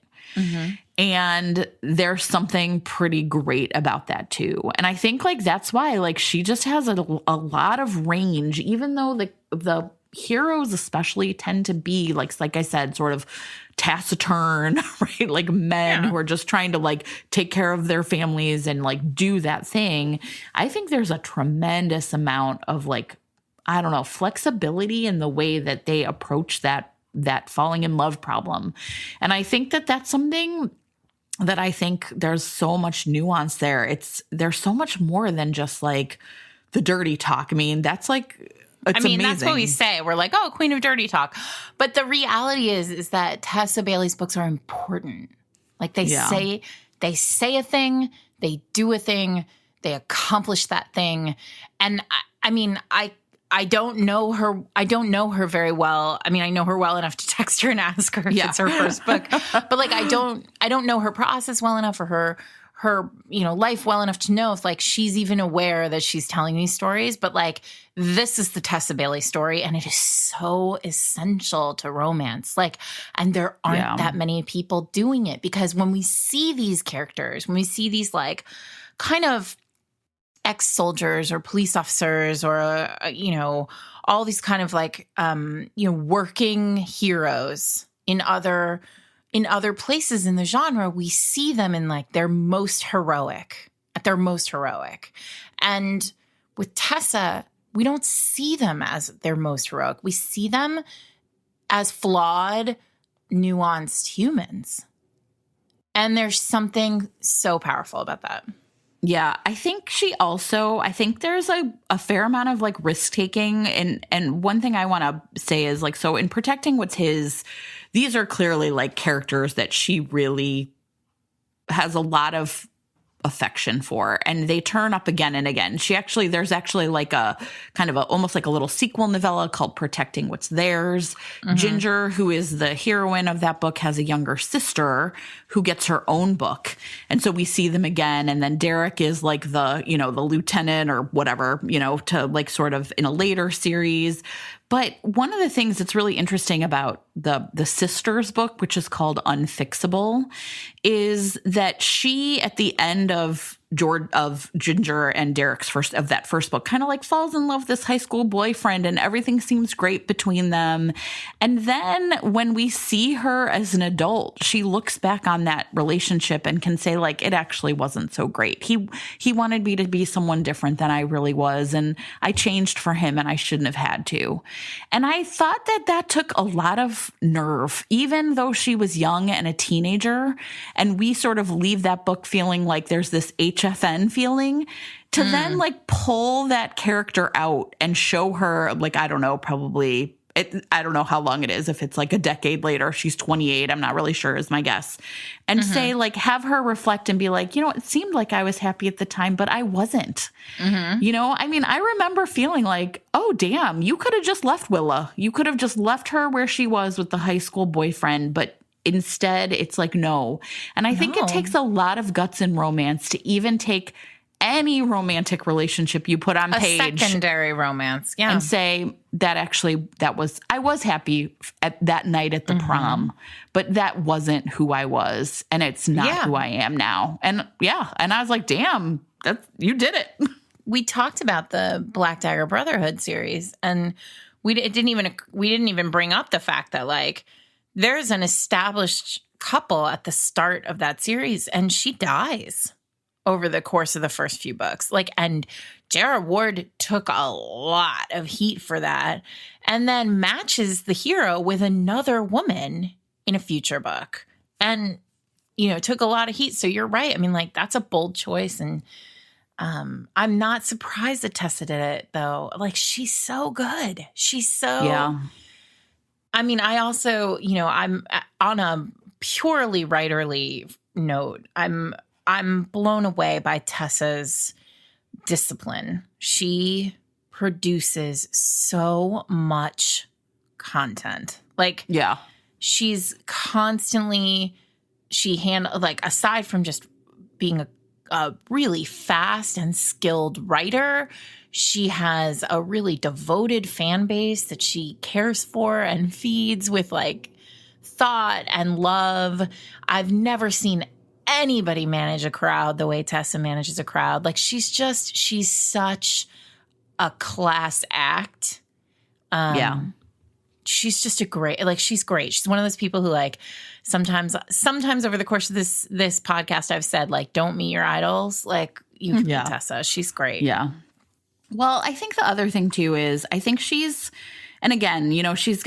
And there's something pretty great about that too. And I think, like, that's why, like, she just has a lot of range, even though the heroes especially tend to be, like I said, sort of taciturn, right? Like men who are just trying to, like, take care of their families and, like, do that thing. I think there's a tremendous amount of, like, I don't know, flexibility in the way that they approach that falling in love problem. And I think that that's something that I think there's so much nuance there. There's so much more than just, like, the dirty talk. I mean, that's, like, amazing. That's what we say. We're like, oh, queen of dirty talk. But the reality is that Tessa Bailey's books are important. Like, they say a thing, they do a thing, they accomplish that thing. And I don't know her. I don't know her very well. I mean, I know her well enough to text her and ask her if it's her first book. But, like, I don't know her process well enough, or her life well enough to know if, like, she's even aware that she's telling these stories. But, like, this is the Tessa Bailey story, and it is so essential to romance. Like, and there aren't that many people doing it, because when we see these characters, when we see these, like, kind of ex-soldiers or police officers or, all these kind of, like, working heroes in other places in the genre, we see them in, like, at their most heroic. And with Tessa, we don't see them as their most heroic. We see them as flawed, nuanced humans. And there's something so powerful about that. Yeah, I think there's a fair amount of, like, risk taking. And one thing I want to say is, like, so in Protecting What's His, these are clearly, like, characters that she really has a lot of affection for, and they turn up again and again. There's actually like a kind of almost like a little sequel novella called Protecting What's Theirs. Ginger, who is the heroine of that book, has a younger sister who gets her own book. And so we see them again. And then Derek is like the lieutenant or whatever, to, like, sort of in a later series. But one of the things that's really interesting about the sisters book, which is called Unfixable, is that she, at the end of Ginger and Derek's first book, kind of, like, falls in love with this high school boyfriend, and everything seems great between them. And then when we see her as an adult, she looks back on that relationship and can say, like, it actually wasn't so great. He wanted me to be someone different than I really was, and I changed for him, and I shouldn't have had to. And I thought that took a lot of nerve, even though she was young and a teenager. And we sort of leave that book feeling like there's this HFN feeling, to then, like, pull that character out and show her, like, I don't know, probably I don't know how long it is. If it's like a decade later, she's 28. I'm not really sure is my guess. And say like, have her reflect and be like, you know, it seemed like I was happy at the time, but I wasn't. You know, I mean, I remember feeling like, oh, damn, you could have just left Willa. You could have just left her where she was with the high school boyfriend, but instead it's like, no. And I think it takes a lot of guts in romance to even take any romantic relationship you put on page, secondary romance, and say that actually I was happy at that night at the prom, but that wasn't who I was, and it's not who I am now. And and I was like, damn, you did it. We talked about the Black Dagger Brotherhood series, and we didn't even bring up the fact that like there's an established couple at the start of that series, and she dies over the course of the first few books. Like, and J.R. Ward took a lot of heat for that, and then matches the hero with another woman in a future book. And, you know, took a lot of heat. So you're right. I mean, like, that's a bold choice. And I'm not surprised that Tessa did it, though. Like, she's so good. She's so... Yeah. I mean, I also, you know, I'm on a purely writerly note. I'm blown away by Tessa's discipline. She produces so much content. Like, she's constantly, like, aside from just being a really fast and skilled writer, she has a really devoted fan base that she cares for and feeds with, like, thought and love. I've never seen anybody manage a crowd the way Tessa manages a crowd. Like, she's such a class act. She's just she's great. She's one of those people who, like, sometimes over the course of this podcast, I've said, like, don't meet your idols. Like, you can meet Tessa. She's great. Yeah. Well, I think the other thing too is I think and again, you know, she's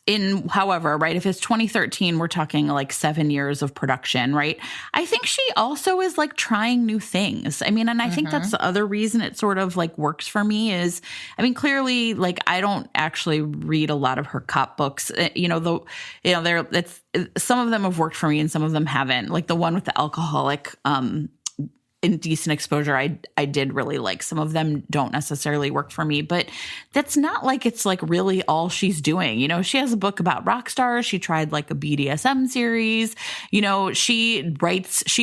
in, however, right, if it's 2013, we're talking like 7 years of production, right? I think she also is like trying new things. I mean, and I think that's the other reason it sort of like works for me is, I mean, clearly, like, I don't actually read a lot of her cop books, some of them have worked for me and some of them haven't. Like the one with the alcoholic, Indecent Exposure, I did really like. Some of them don't necessarily work for me, but that's not like it's like really all she's doing. You know, she has a book about rock stars. She tried like a BDSM series. You know, she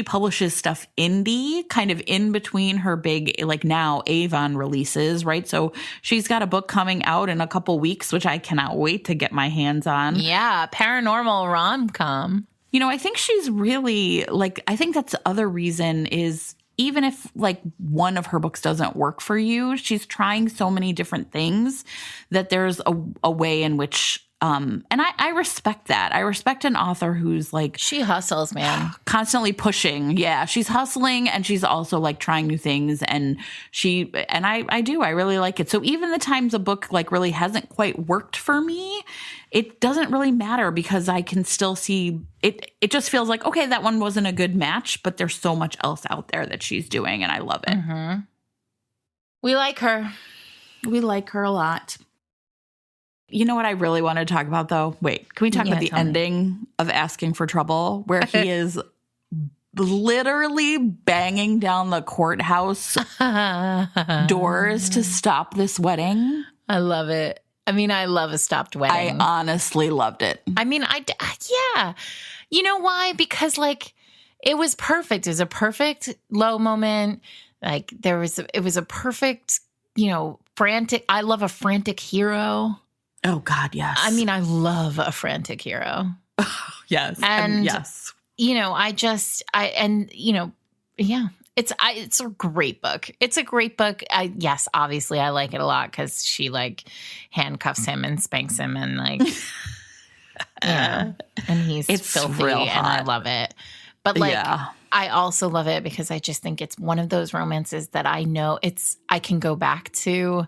publishes stuff indie kind of in between her big, like now Avon releases, right? So she's got a book coming out in a couple weeks, which I cannot wait to get my hands on. Yeah, paranormal rom-com. You know, I think she's really like, I think that's the other reason is, even if like one of her books doesn't work for you, she's trying so many different things that there's a way in which, and I respect that. I respect an author who's like, she hustles, man, constantly pushing. Yeah. She's hustling and she's also like trying new things. And I really like it. So even the times a book like really hasn't quite worked for me, it doesn't really matter because I can still see it. It just feels like, okay, that one wasn't a good match, but there's so much else out there that she's doing, and I love it. We like her. We like her a lot. You know what I really want to talk about, though? Wait, can we talk about the ending of Asking for Trouble, where he is literally banging down the courthouse doors to stop this wedding? I love it. I mean, I love a stopped wedding. I honestly loved it. I mean, yeah. You know why? Because, like, it was perfect. It was a perfect low moment. Like, it was a perfect, you know, frantic. I love a frantic hero. Oh, God, yes. I mean, I love a frantic hero. Yes. And, yes. You know, yeah. It's a great book. It's a great book. Yes, obviously I like it a lot because she like handcuffs him and spanks him and like, and he's filthy real hot. And I love it. But like, I also love it because I just think it's one of those romances that I know I can go back to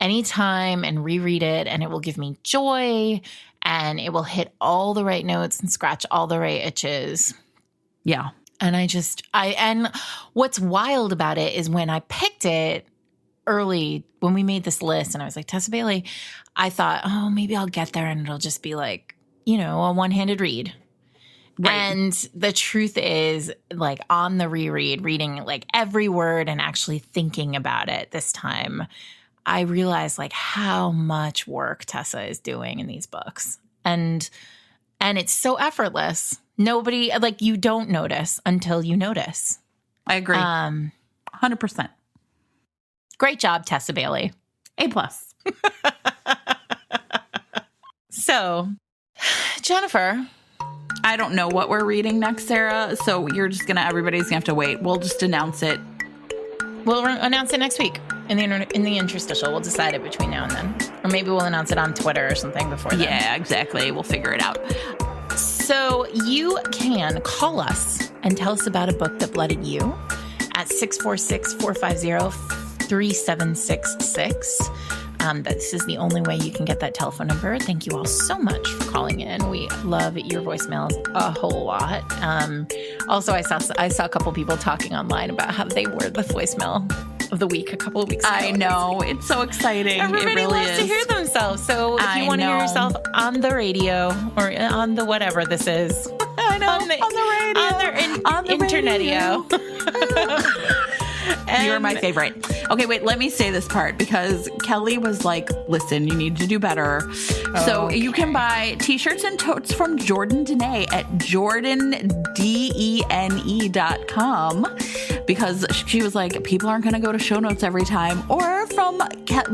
anytime and reread it and it will give me joy and it will hit all the right notes and scratch all the right itches. Yeah. And and what's wild about it is when I picked it, early when we made this list and I was like, Tessa Bailey, I thought, oh, maybe I'll get there and it'll just be like, a one-handed read. Right. And the truth is, like, on the reread, reading like every word and actually thinking about it this time, I realized like how much work Tessa is doing in these books. And it's so effortless. Nobody, like, you don't notice until you notice. I agree. 100%. Great job, Tessa Bailey. A+. So, Jennifer, I don't know what we're reading next, Sarah. So everybody's going to have to wait. We'll just announce it. We'll announce it next week in the interstitial. We'll decide it between now and then. Or maybe we'll announce it on Twitter or something before then. Yeah, exactly. We'll figure it out. So you can call us and tell us about a book that blooded you at 646-450-3766. This is the only way you can get that telephone number. Thank you all so much for calling in. We love your voicemails a whole lot. Also, I saw a couple people talking online about how they were the voicemail of the week a couple of weeks ago. I know. It's so exciting. Everybody it really loves is. to hear themselves. So if you want to hear yourself on the radio or on the whatever this is. I know. On the radio. On the internet-io. You're my favorite. Okay, wait, let me say this part because Kelly was like, listen, you need to do better. So you can buy t-shirts and totes from Jordan Dene at jordandene.com because she was like, people aren't going to go to show notes every time, or from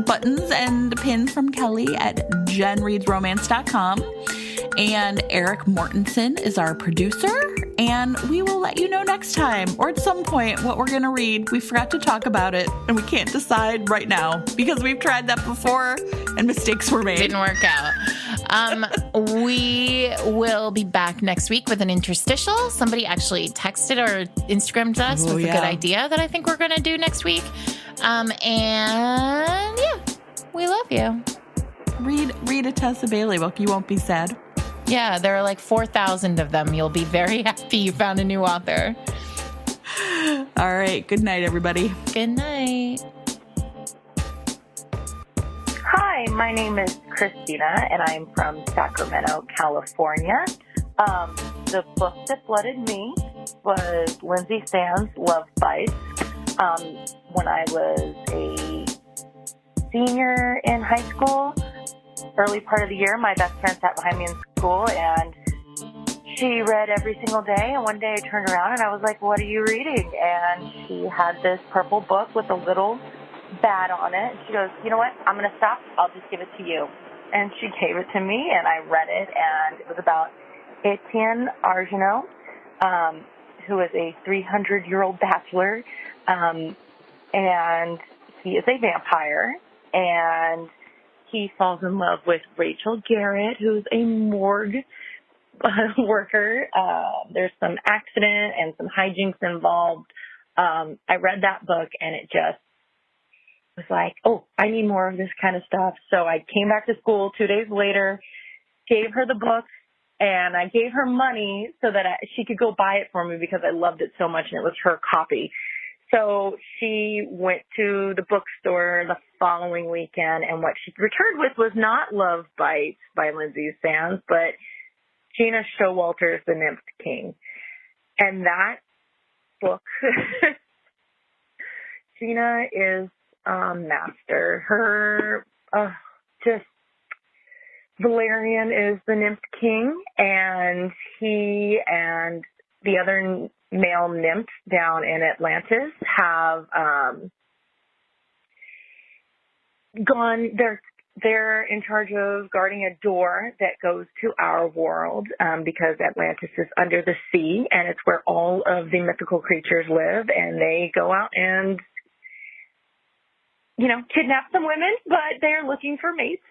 buttons and pins from Kelly at jenreadsromance.com. And Eric Mortensen is our producer, and we will let you know next time or at some point what we're going to read. We forgot to talk about it, and we can't decide right now because we've tried that before and mistakes were made. Didn't work out. We will be back next week with an interstitial. Somebody actually texted or Instagrammed us with a good idea that I think we're going to do next week. And yeah, we love you. Read a Tessa Bailey book. You won't be sad. Yeah, there are like 4,000 of them. You'll be very happy you found a new author. All right. Good night, everybody. Good night. Hi, my name is Christina, and I'm from Sacramento, California. The book that blooded me was Lindsay Sands' Love Bites. When I was a senior in high school, early part of the year, my best friend sat behind me in school, and she read every single day. And one day I turned around and I was like, what are you reading? And she had this purple book with a little bat on it. She goes, you know what? I'm going to stop. I'll just give it to you. And she gave it to me, and I read it, and it was about Etienne Argenot, who is a 300-year-old bachelor, and he is a vampire, and he falls in love with Rachel Garrett, who's a morgue worker. There's some accident and some hijinks involved. I read that book, and it just was like, oh, I need more of this kind of stuff. So I came back to school 2 days later, gave her the book, and I gave her money so that she could go buy it for me because I loved it so much, and it was her copy. So she went to the bookstore the following weekend, and what she returned with was not Love Bites by Lindsay Sands, but Gina Showalter's The Nymph King. And that book, Gina is a master. Her, Valerian is the Nymph King, and he and the other male nymphs down in Atlantis have gone. They're in charge of guarding a door that goes to our world because Atlantis is under the sea, and it's where all of the mythical creatures live. And they go out and, kidnap some women, but they're looking for mates.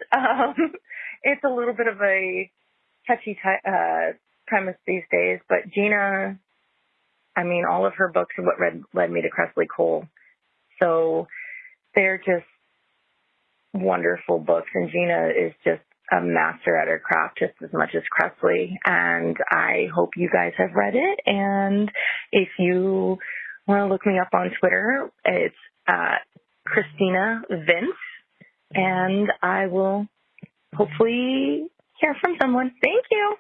It's a little bit of a touchy premise these days, but Gina, all of her books are what led me to Cressley Cole. So they're just wonderful books, and Gina is just a master at her craft just as much as Cressley, and I hope you guys have read it. And if you want to look me up on Twitter, it's Christina Vince, and I will hopefully hear from someone. Thank you.